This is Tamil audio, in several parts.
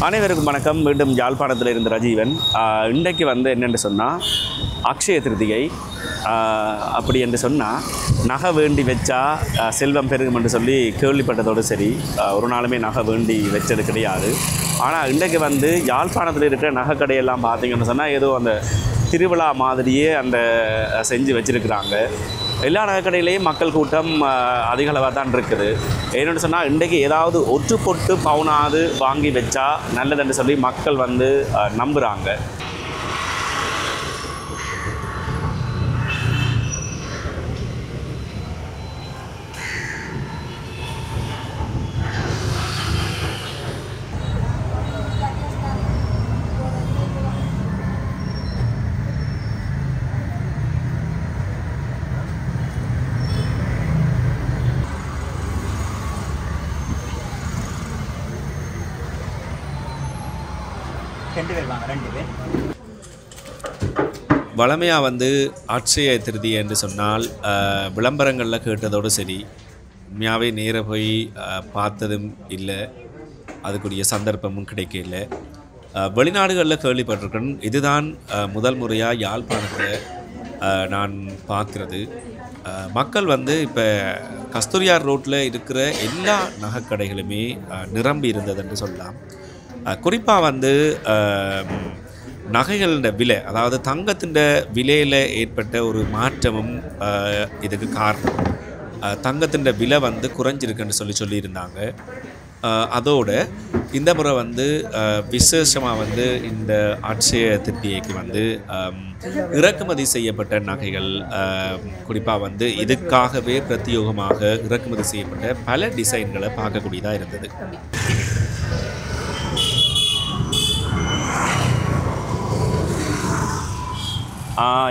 அனைவருக்கும் வணக்கம். மீண்டும் யாழ்ப்பாணத்தில் இருந்து ரஜீவன். இன்றைக்கு என்னென்று சொன்னால் அக்ஷய திருதிகை. அப்படி என்று சொன்னால் நகை வேண்டி வச்சா செல்வம் பெருகும் என்று சொல்லி கேள்விப்பட்டதோடு சரி, ஒரு நாளுமே நகை வேண்டி வச்சது கிடையாது. ஆனால் இன்றைக்கு யாழ்ப்பாணத்தில் இருக்கிற நகை கடையெல்லாம் பார்த்திங்கன்னு சொன்னால் ஏதோ அந்த திருவிழா மாதிரியே செஞ்சு வச்சுருக்கிறாங்க. எல்லா நகைக்கடையிலையும் மக்கள் கூட்டம் அதிக அளவாக தான் இருக்குது. என்னென்னு சொன்னால் இன்றைக்கு ஏதாவது ஒற்று பொட்டு பவுனாவது வாங்கி வச்சா நல்லதுன்னு சொல்லி மக்கள் நம்புகிறாங்க. வளமையாக அட்சய திருதி என்று சொன்னால் விளம்பரங்களில் கேட்டதோடு சரி, உண்மையாகவே நேர போய் பார்த்ததும் இல்லை, அதுக்குரிய சந்தர்ப்பமும் கிடைக்கல. வெளிநாடுகளில் கேள்விப்பட்டிருக்கேன். இதுதான் முதல் முறையாக யாழ்ப்பாணத்தில் நான் பார்க்குறது. மக்கள் இப்போ கஸ்தூரியார் ரோட்டில் இருக்கிற எல்லா நகைக்கடைகளுமே நிரம்பி இருந்ததுன்னு சொல்லலாம். குறிப்பாக நகைகளோட விலை, அதாவது தங்கத்தின் விலையில் ஏற்பட்ட ஒரு மாற்றமும் இதுக்கு காரணம். தங்கத்தின் விலை குறைஞ்சிருக்குன்னு சொல்லியிருந்தாங்க. அதோட இந்த முறை விசேஷமாக இந்த அட்சய திருதியைக்கு இறக்குமதி செய்யப்பட்ட நகைகள், குறிப்பாக இதுக்காகவே பிரத்யேகமாக இறக்குமதி செய்யப்பட்ட பல டிசைன்களை பார்க்கக்கூடியதாக இருந்தது.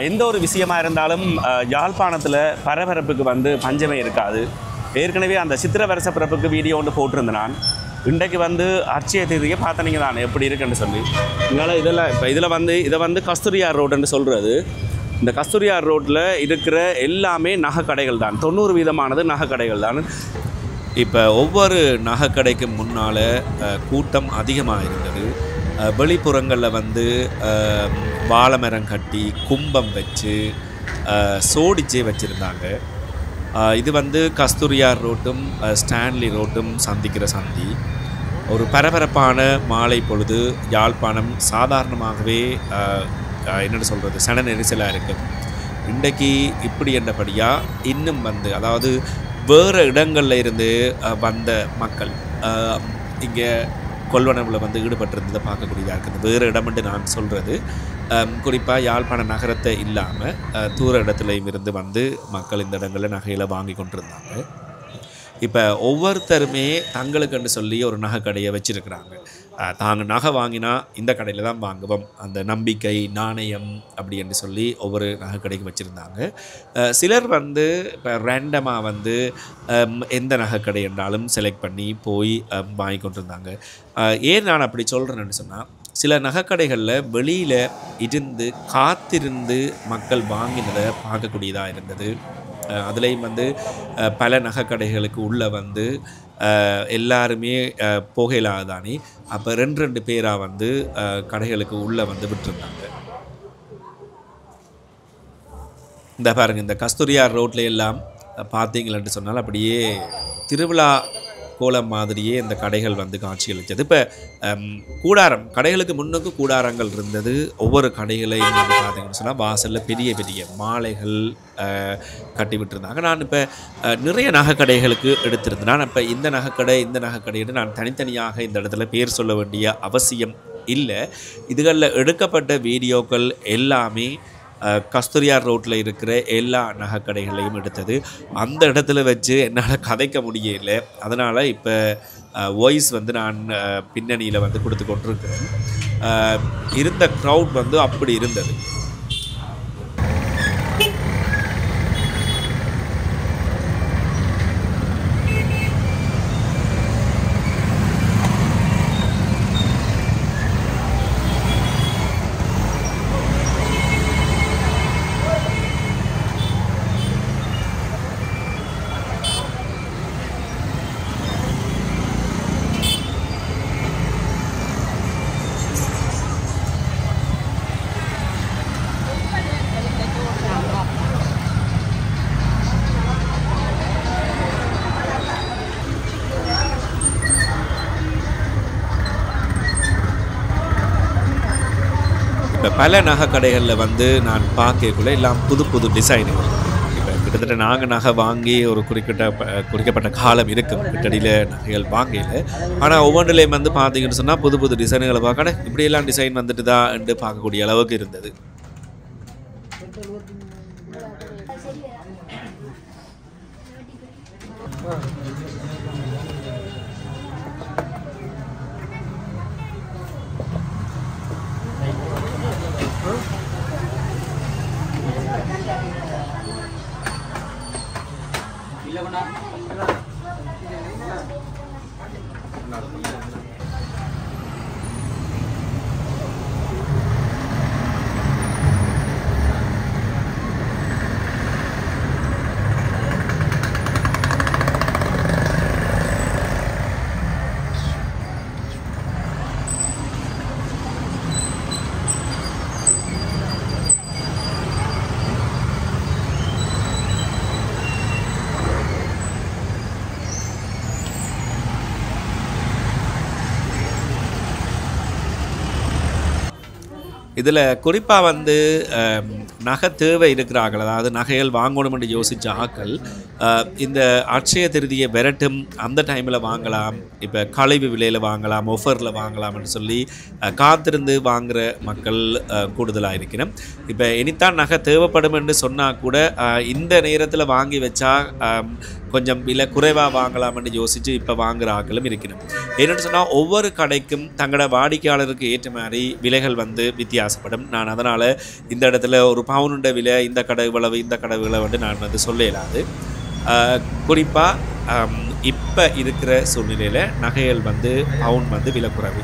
எந்த ஒரு விஷயமா இருந்தாலும் யாழ்ப்பாணத்தில் பரபரப்புக்கு பஞ்சமே இருக்காது. ஏற்கனவே அந்த சித்திரை வருஷ பிறப்புக்கு வீடியோ ஒன்று போட்டிருந்தேன் நான். இன்றைக்கு அட்சய திருதியை பார்த்தனீங்க தான் எப்படி இருக்குன்னு சொல்லி. இதனால் இதெல்லாம் இதை கஸ்தூரியார் ரோடுன்னு சொல்கிறது. இந்த கஸ்தூரியார் ரோட்டில் இருக்கிற எல்லாமே நகைக்கடைகள் தான். 90% நகைக்கடைகள் தான். இப்போ ஒவ்வொரு நகைக்கடைக்கு முன்னால் கூட்டம் அதிகமாக இருந்தது. வெளிப்புறங்களில் வாழைமரம் கட்டி கும்பம் வச்சு சோடிச்சே வச்சுருந்தாங்க. இது கஸ்தூரியார் ரோட்டும் ஸ்டான்லி ரோட்டும் சந்திக்கிற சந்தி. ஒரு பரபரப்பான மாலை பொழுது யாழ்ப்பாணம் சாதாரணமாகவே என்னென்னு சொல்கிறது, சன நெரிசலாக இருக்குது. இன்றைக்கு இப்படி என்றபடியாக இன்னும் அதாவது வேறு இடங்களில் இருந்து வந்த மக்கள் இங்கே கொள்வனவில் ஈடுபட்டிருந்ததை பார்க்கக்கூடியதாக இருக்குது. வேறு இடம்னு நான் சொல்கிறது குறிப்பாக யாழ்ப்பாண நகரத்தை இல்லாமல் தூர இடத்துலையும் இருந்து மக்கள் இந்த இடங்களில் நகைகளை வாங்கி கொண்டிருந்தாங்க. இப்போ ஒவ்வொருத்தருமே தங்களுக்குன்னு சொல்லி ஒரு நகை கடையை வச்சுருக்கிறாங்க. தாங்க நகை வாங்கினா இந்த கடையில் தான் வாங்குவோம், அந்த நம்பிக்கை நாணயம் அப்படி என்று சொல்லி ஒவ்வொரு நகை கடைக்கு வச்சுருந்தாங்க. சிலர் இப்போ ரேண்டமாக எந்த நகை கடை என்றாலும் செலக்ட் பண்ணி போய் வாங்கி கொண்டிருந்தாங்க. ஏன் நான் அப்படி சொல்கிறேன்னு சொன்னால், சில நகைக்கடைகளில் வெளியில் இருந்து காத்திருந்து மக்கள் வாங்கினதை பார்க்கக்கூடியதாக இருந்தது. அதுலேயும் பல நகைக்கடைகளுக்கு உள்ளே எல்லாருமே புகையிலாதானே, அப்போ ரெண்டு பேராக கடைகளுக்கு உள்ளே விட்டுருந்தாங்க. இந்த பாருங்கள், இந்த கஸ்தூரியார் ரோட்டில் எல்லாம் பார்த்தீங்களன்னு சொன்னால் அப்படியே திருவிழா கோலம் மாதிரியே இந்த கடைகள் காட்சியளித்தது. இப்போ கூடாரம், கடைகளுக்கு முன்னுக்கு கூடாரங்கள் இருந்தது. ஒவ்வொரு கடைகளையும் பார்த்தீங்கன்னு சொன்னால் வாசலில் பெரிய பெரிய மாலைகள் கட்டி விட்டுருந்தாங்க. நான் இப்போ நிறைய நகைக்கடைகளுக்கு எடுத்திருந்தேன். நான் இப்போ இந்த நகைக்கடைன்னு நான் தனித்தனியாக இந்த இடத்துல பேர் சொல்ல வேண்டிய அவசியம் இல்லை. இதுகளில் எடுக்கப்பட்ட வீடியோக்கள் எல்லாமே கஸ்தூரியார் ரோட்டில் இருக்கிற எல்லா நகைக்கடைகளையும் எடுத்தது. அந்த இடத்துல வச்சு என்னால் கதைக்க முடியலை. அதனால் இப்போ வாய்ஸ் நான் பின்னணியில் கொடுத்து கொண்டிருக்கிறேன். இருந்த க்ரௌட் அப்படி இருந்தது. இப்போ பல நகை கடைகளில் வந்து நான் பார்க்கக்குள்ள எல்லாம் புது புது டிசைனுகள். இப்போ கிட்டத்தட்ட நாங்கள் நகை வாங்கி ஒரு குறிக்கப்பட்ட காலம் இருக்கும் கிட்டடியில் நகைகள் வாங்கல. ஆனால் ஒவ்வொன்றிலையும் வந்து பார்த்தீங்கன்னு சொன்னால் புது புது டிசைனுகளை பார்க்கணும் இப்படியெல்லாம் டிசைன் வந்துட்டு தான் என்று பார்க்கக்கூடிய அளவுக்கு இருந்தது. இதில் குறிப்பாக வந்து நகை தேவை இருக்கிறார்கள், அதாவது நகைகள் வாங்கணும் என்று யோசித்த ஆக்கள் இந்த அட்சய திருதியை விரட்டும் அந்த டைமில் வாங்கலாம், இப்போ கழிவு விலையில் வாங்கலாம், ஒஃபரில் வாங்கலாம்னு சொல்லி காத்திருந்து வாங்குகிற மக்கள் கூடுதலாக இருக்கணும். இப்போ இனித்தான் நகை தேவைப்படும் என்று சொன்னால் கூட இந்த நேரத்தில் வாங்கி வச்சா கொஞ்சம் விலை குறைவாக வாங்கலாம்னு யோசித்து இப்போ வாங்குகிற ஆக்களும் இருக்கணும். என்னென்னு சொன்னால் ஒவ்வொரு கடைக்கும் தங்களோட வாடிக்கையாளருக்கு ஏற்ற மாதிரி விலைகள் வந்து வித்தியாசப்படும். நான் அதனால் இந்த இடத்துல ஒரு பவுனுண்ட விலை இந்த கடை விளவு இந்த கடை விளவு வந்து நான் வந்து சொல்ல இயலாது. குறிப்பாக இப்போ இருக்கிற சூழ்நிலையில் நகைகள் வந்து பவுன் வந்து விலை குறைவு.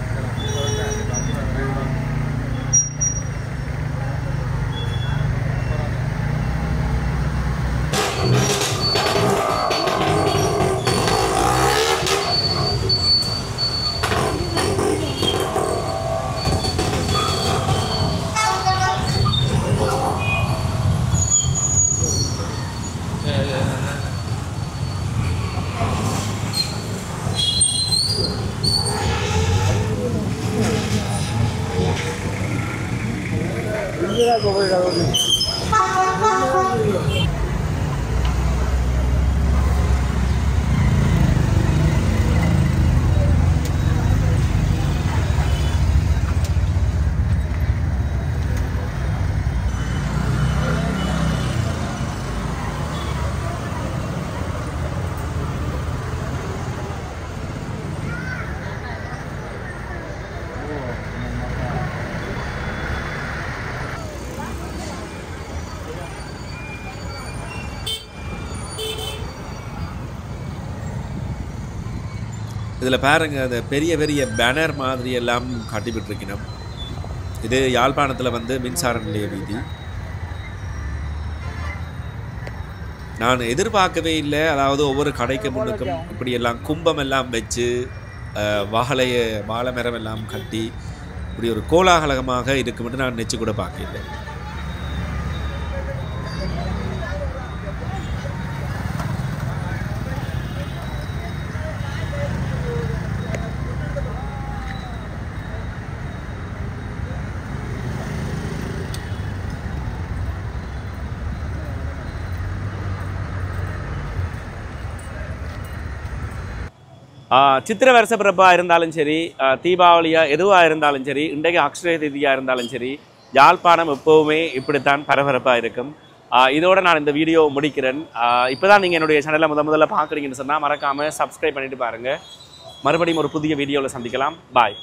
இதில் பாருங்கள், அந்த பெரிய பெரிய பேனர் மாதிரி எல்லாம் காட்டிவிட்டுருக்கணும். இது யாழ்ப்பாணத்தில் வந்து மின்சார நிலைய வீதி. நான் எதிர்பார்க்கவே இல்லை, அதாவது ஒவ்வொரு கடைக்கு முன்னுக்கும் இப்படி எல்லாம் கும்பம் எல்லாம் வச்சு வாழை மரம் எல்லாம் கட்டி இப்படி ஒரு கோலாகலமாக இருக்குமென்று நான் நினச்சி கூட பார்க்கல. சித்திரை வருஷ பிறப்பாக இருந்தாலும் சரி, தீபாவளியாக எதுவாக இருந்தாலும் சரி, இன்றைக்கு அக்ஷய திதியாக இருந்தாலும் சரி, யாழ்ப்பாணம் எப்போவுமே இப்படித்தான் பரபரப்பாக இருக்கும். இதோடு நான் இந்த வீடியோ முடிக்கிறேன். இப்போ தான் நீங்கள் என்னுடைய சேனலை முதல்ல பார்க்குறீங்கன்னு சொன்னால் மறக்காமல் சப்ஸ்கிரைப் பண்ணிவிட்டு பாருங்கள். மறுபடியும் ஒரு புதிய வீடியோவில் சந்திக்கலாம். பாய்.